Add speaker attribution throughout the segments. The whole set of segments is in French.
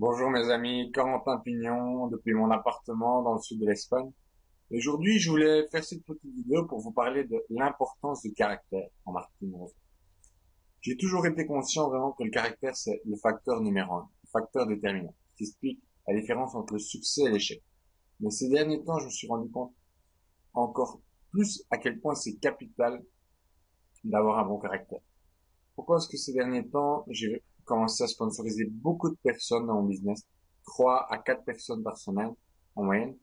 Speaker 1: Bonjour mes amis, Corentin Pignon depuis mon appartement dans le sud de l'Espagne. Aujourd'hui, je voulais faire cette petite vidéo pour vous parler de l'importance du caractère en marketing. J'ai toujours été conscient vraiment que le caractère c'est le facteur numéro un, le facteur déterminant, qui explique la différence entre le succès et l'échec. Mais ces derniers temps, je me suis rendu compte encore plus à quel point c'est capital d'avoir un bon caractère. Pourquoi est-ce que ces derniers temps, j'ai commencé à sponsoriser beaucoup de personnes dans mon business, 3 à 4 personnes par semaine en moyenne.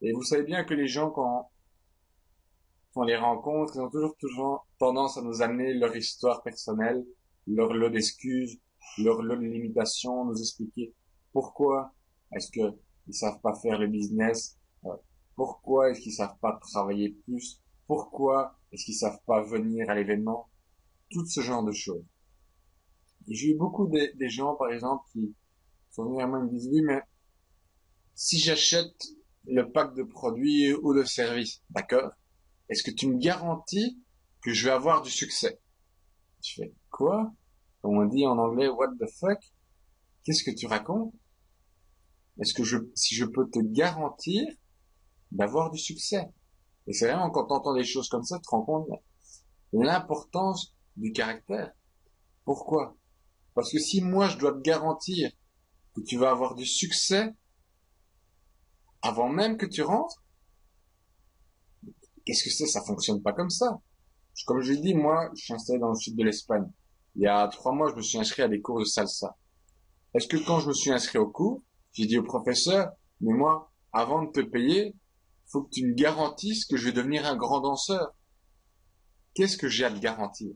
Speaker 1: Et vous savez bien que les gens, quand on les rencontre, ils ont toujours tendance à nous amener leur histoire personnelle, leur lot d'excuses, leur lot de limitations, nous expliquer pourquoi est-ce que ils savent pas faire le business, pourquoi est-ce qu'ils savent pas travailler plus, pourquoi est-ce qu'ils savent pas venir à l'événement, tout ce genre de choses. Et j'ai eu beaucoup des gens, par exemple, qui sont venus à moi et me disent, oui, mais si j'achète le pack de produits ou de services, d'accord? Est-ce que tu me garantis que je vais avoir du succès? Je fais, quoi? Comme on dit en anglais, what the fuck? Qu'est-ce que tu racontes? Si je peux te garantir d'avoir du succès? Et c'est vraiment quand tu entends des choses comme ça, tu te rends compte de l'importance du caractère. Pourquoi? Parce que si moi je dois te garantir que tu vas avoir du succès avant même que tu rentres, qu'est-ce que c'est? Ça fonctionne pas comme ça. Comme je l'ai dit, moi, je suis installé dans le sud de l'Espagne. Il y a 3 mois, je me suis inscrit à des cours de salsa. Est-ce que quand je me suis inscrit au cours, j'ai dit au professeur, mais moi, avant de te payer, faut que tu me garantisses que je vais devenir un grand danseur. Qu'est-ce que j'ai à te garantir?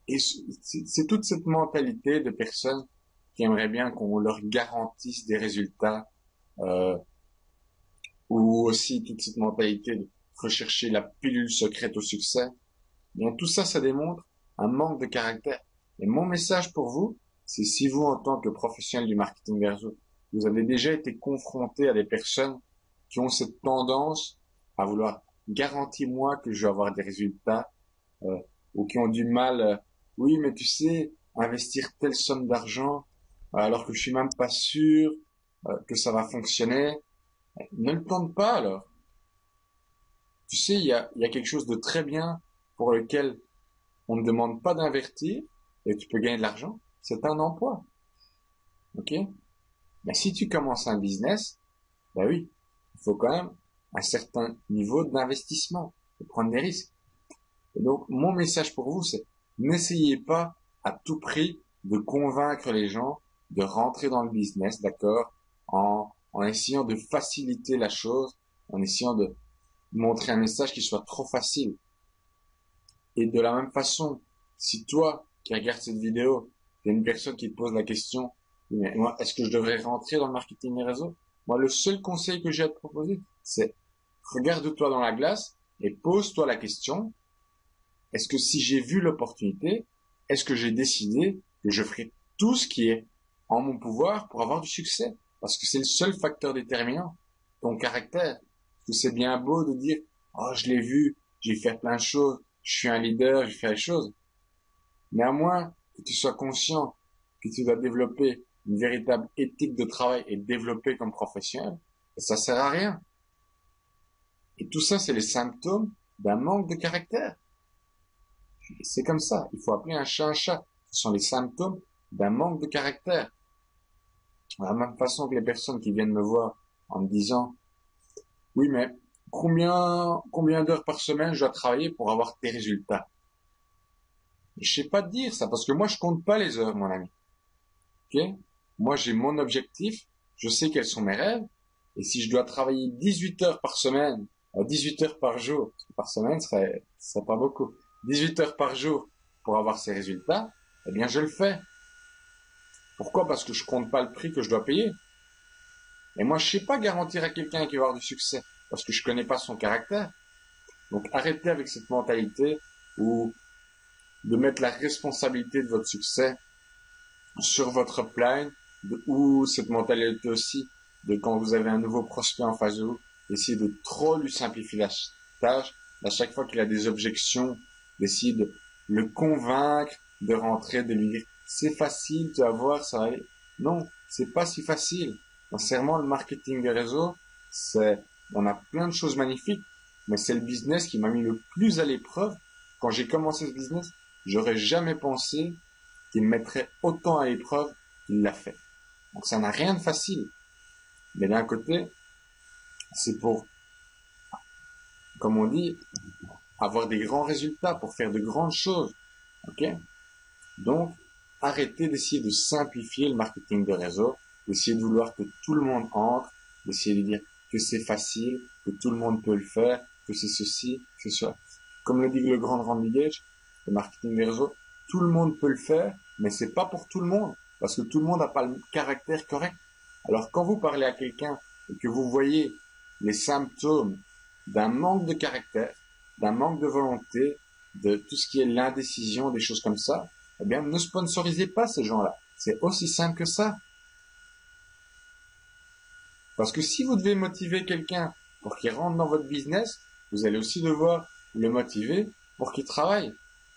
Speaker 1: Et c'est toute cette mentalité de personnes qui aimeraient bien qu'on leur garantisse des résultats, euh, ou aussi toute cette mentalité de rechercher la pilule secrète au succès. Bien, tout ça, ça démontre un manque de caractère. Et mon message pour vous, c'est si vous, en tant que professionnel du marketing réseau, vous avez déjà été confronté à des personnes qui ont cette tendance à vouloir garantir moi que je vais avoir des résultats, euh, ou qui ont du mal, oui, mais tu sais, investir telle somme d'argent, alors que je suis même pas sûr que ça va fonctionner, ne le tente pas alors. Tu sais, il y a quelque chose de très bien pour lequel on ne demande pas d'investir et tu peux gagner de l'argent. C'est un emploi. Ok? Mais si tu commences un business, bah oui, il faut quand même un certain niveau d'investissement et prendre des risques. Et donc, mon message pour vous, c'est n'essayez pas à tout prix de convaincre les gens de rentrer dans le business, d'accord? En essayant de faciliter la chose, en essayant de montrer un message qui soit trop facile. Et de la même façon, si toi, qui regardes cette vidéo, t'es une personne qui te pose la question, mais moi, est-ce que je devrais rentrer dans le marketing des réseaux? Moi, le seul conseil que j'ai à te proposer, c'est regarde-toi dans la glace et pose-toi la question, est-ce que si j'ai vu l'opportunité, est-ce que j'ai décidé que je ferai tout ce qui est en mon pouvoir pour avoir du succès? Parce que c'est le seul facteur déterminant, ton caractère. Parce que c'est bien beau de dire, oh, je l'ai vu, j'ai fait plein de choses, je suis un leader, j'ai fait les choses. Mais à moins que tu sois conscient que tu dois développer une véritable éthique de travail et développer comme professionnel, ça sert à rien. Et tout ça, c'est les symptômes d'un manque de caractère. C'est comme ça. Il faut appeler un chat un chat. Ce sont les symptômes d'un manque de caractère. De la même façon que les personnes qui viennent me voir en me disant, oui, mais combien d'heures par semaine je dois travailler pour avoir tes résultats? Et je sais pas te dire ça, parce que moi, je compte pas les heures, mon ami. Ok? Moi, j'ai mon objectif, je sais quels sont mes rêves, et si je dois travailler 18 heures par semaine, 18 heures par jour, par semaine serait pas beaucoup, 18 heures par jour pour avoir ces résultats, eh bien, je le fais. Pourquoi? Parce que je compte pas le prix que je dois payer. Et moi, je sais pas garantir à quelqu'un qui va avoir du succès, parce que je connais pas son caractère. Donc, arrêtez avec cette mentalité où de mettre la responsabilité de votre succès sur votre plan, ou cette mentalité aussi de quand vous avez un nouveau prospect en face de vous, d'essayer de trop lui simplifier la tâche, à chaque fois qu'il a des objections, d'essayer de le convaincre de rentrer, de lui dire c'est facile, tu vas voir, ça va aller. Non, c'est pas si facile. Sincèrement, le marketing des réseaux, on a plein de choses magnifiques, mais c'est le business qui m'a mis le plus à l'épreuve. Quand j'ai commencé ce business, j'aurais jamais pensé qu'il me mettrait autant à l'épreuve qu'il l'a fait. Donc ça n'a rien de facile. Mais d'un côté, c'est pour, comme on dit, avoir des grands résultats, pour faire de grandes choses. Ok? Donc, arrêtez d'essayer de simplifier le marketing de réseau, d'essayer de vouloir que tout le monde entre, d'essayer de dire que c'est facile, que tout le monde peut le faire, que c'est ceci, que c'est cela. Comme le dit le grand Randy Gage, le marketing des réseaux, tout le monde peut le faire, mais c'est pas pour tout le monde, parce que tout le monde n'a pas le caractère correct. Alors quand vous parlez à quelqu'un et que vous voyez les symptômes d'un manque de caractère, d'un manque de volonté, de tout ce qui est l'indécision, des choses comme ça, eh bien, ne sponsorisez pas ces gens-là. C'est aussi simple que ça. Parce que si vous devez motiver quelqu'un pour qu'il rentre dans votre business, vous allez aussi devoir le motiver pour qu'il travaille.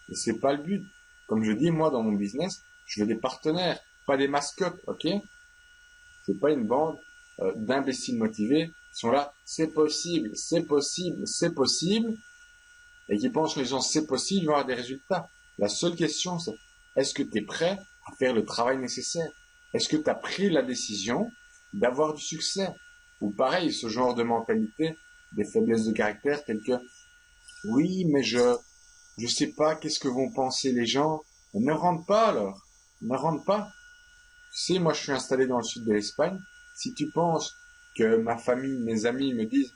Speaker 1: Et c'est pas le but. Comme je dis, moi, dans mon business, je veux des partenaires, pas des mascottes, ok? C'est pas une bande d'imbéciles motivés qui sont là, c'est possible, c'est possible, c'est possible, et qui pensent que les gens, c'est possible, ils vont avoir des résultats. La seule question, c'est, est-ce que tu es prêt à faire le travail nécessaire? Est-ce que tu as pris la décision d'avoir du succès? Ou pareil, ce genre de mentalité, des faiblesses de caractère telles que, oui, mais je sais pas qu'est-ce que vont penser les gens. Ne rentre pas alors. Ne rentre pas. Tu sais, moi je suis installé dans le sud de l'Espagne. Si tu penses que ma famille, mes amis me disent,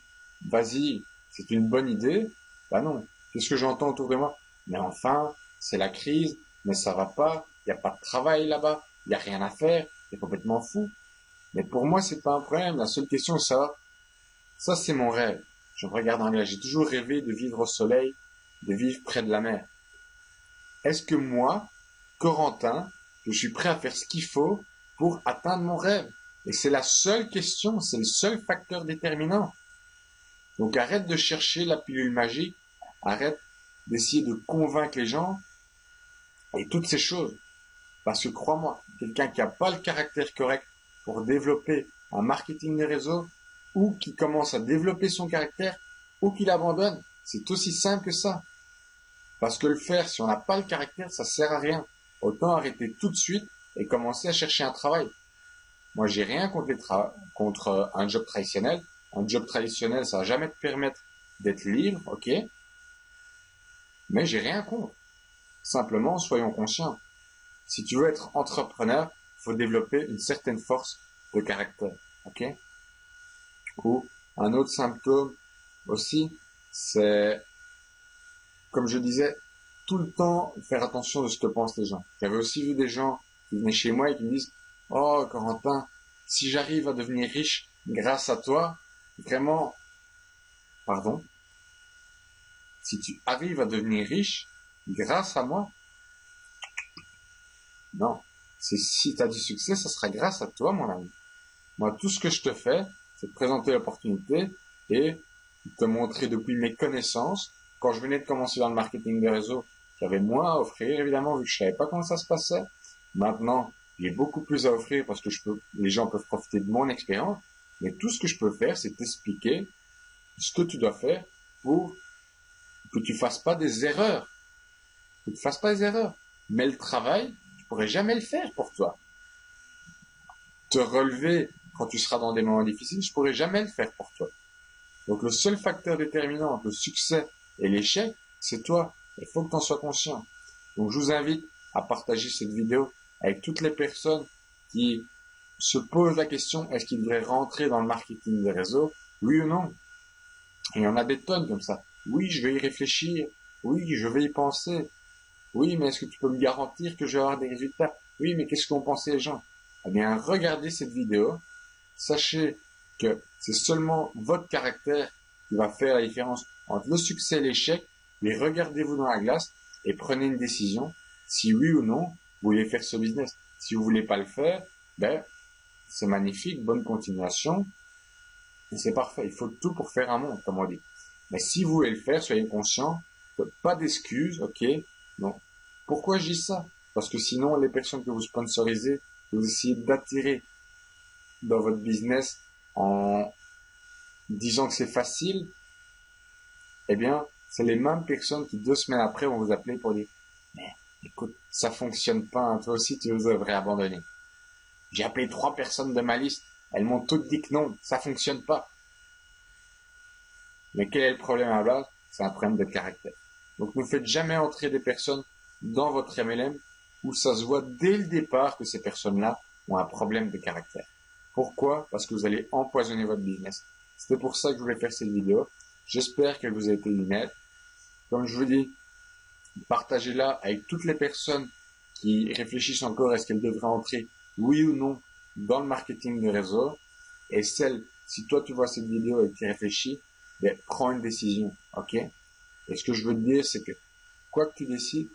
Speaker 1: vas-y, c'est une bonne idée, bah non. Qu'est-ce que j'entends autour de moi? Mais enfin, c'est la crise, mais ça va pas, il n'y a pas de travail là-bas, il n'y a rien à faire, c'est complètement fou. Mais pour moi, c'est pas un problème. La seule question, c'est ça c'est mon rêve. Je me regarde en l'air. J'ai toujours rêvé de vivre au soleil, de vivre près de la mer. Est-ce que moi, Corentin, je suis prêt à faire ce qu'il faut pour atteindre mon rêve? Et c'est la seule question, c'est le seul facteur déterminant. Donc arrête de chercher la pilule magique, arrête d'essayer de convaincre les gens et toutes ces choses. Parce que crois-moi, quelqu'un qui n'a pas le caractère correct pour développer un marketing de réseau, ou qui commence à développer son caractère, ou qui l'abandonne, c'est aussi simple que ça. Parce que le faire, si on n'a pas le caractère, ça sert à rien. Autant arrêter tout de suite et commencer à chercher un travail. Moi, j'ai rien contre un job traditionnel. Un job traditionnel, ça va jamais te permettre d'être libre, ok? Mais j'ai rien contre. Simplement, soyons conscients. Si tu veux être entrepreneur, il faut développer une certaine force de caractère, ok? Ou un autre symptôme aussi, c'est, comme je disais, tout le temps faire attention de ce que pensent les gens. J'avais aussi vu des gens qui venaient chez moi et qui me disent, oh Corentin, si j'arrive à devenir riche grâce à toi, vraiment, pardon, si tu arrives à devenir riche grâce à moi, non, c'est si tu as du succès, ça sera grâce à toi, mon ami. Moi, tout ce que je te fais, c'est te présenter l'opportunité et te montrer depuis mes connaissances. Quand je venais de commencer dans le marketing de réseau, j'avais moins à offrir, évidemment, vu que je savais pas comment ça se passait. Maintenant, j'ai beaucoup plus à offrir parce que les gens peuvent profiter de mon expérience. Mais tout ce que je peux faire, c'est t'expliquer ce que tu dois faire pour que tu fasses pas des erreurs. Que tu fasses pas des erreurs. Mais le travail, je pourrais jamais le faire pour toi. Te relever quand tu seras dans des moments difficiles, je pourrais jamais le faire pour toi. Donc le seul facteur déterminant entre le succès et l'échec, c'est toi. Il faut que tu en sois conscient. Donc je vous invite à partager cette vidéo avec toutes les personnes qui se posent la question, est-ce qu'ils devraient rentrer dans le marketing des réseaux? Oui ou non? Et il y en a des tonnes comme ça. Oui, je vais y réfléchir. Oui, je vais y penser. Oui, mais est-ce que tu peux me garantir que je vais avoir des résultats? Oui, mais qu'est-ce qu'ont pensé les gens? Eh bien, regardez cette vidéo. Sachez que c'est seulement votre caractère qui va faire la différence entre le succès et l'échec. Mais regardez-vous dans la glace et prenez une décision. Si oui ou non, vous voulez faire ce business. Si vous voulez pas le faire, ben, c'est magnifique, bonne continuation. Et c'est parfait. Il faut tout pour faire un monde, comme on dit. Mais si vous voulez le faire, soyez conscient que pas d'excuses, ok? Non. Pourquoi je dis ça? Parce que sinon, les personnes que vous sponsorisez vous essayez d'attirer dans votre business en disant que c'est facile, eh bien, c'est les mêmes personnes qui 2 semaines après vont vous appeler pour dire, mais écoute, ça fonctionne pas, hein, toi aussi tu devrais abandonner. J'ai appelé 3 personnes de ma liste, elles m'ont toutes dit que non, ça fonctionne pas. Mais quel est le problème à la base? C'est un problème de caractère. Donc ne faites jamais entrer des personnes dans votre MLM où ça se voit dès le départ que ces personnes-là ont un problème de caractère. Pourquoi? Parce que vous allez empoisonner votre business. C'était pour ça que je voulais faire cette vidéo. J'espère qu'elle vous a été utile. Comme je vous dis, partagez-la avec toutes les personnes qui réfléchissent encore à ce qu'elles devraient entrer, oui ou non, dans le marketing de réseau. Et si toi tu vois cette vidéo et que tu réfléchis, ben, prends une décision, ok? Et ce que je veux te dire, c'est que quoi que tu décides,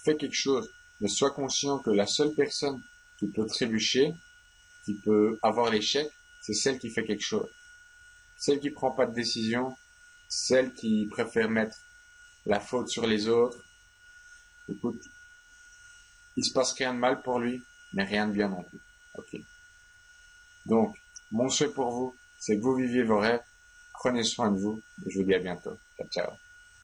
Speaker 1: fais quelque chose. Mais sois conscient que la seule personne qui peut trébucher, qui peut avoir l'échec, c'est celle qui fait quelque chose. Celle qui prend pas de décision, celle qui préfère mettre la faute sur les autres. Écoute, il se passe rien de mal pour lui, mais rien de bien non plus. Ok. Donc, mon souhait pour vous, c'est que vous viviez vos rêves, prenez soin de vous, et je vous dis à bientôt. Ciao, ciao.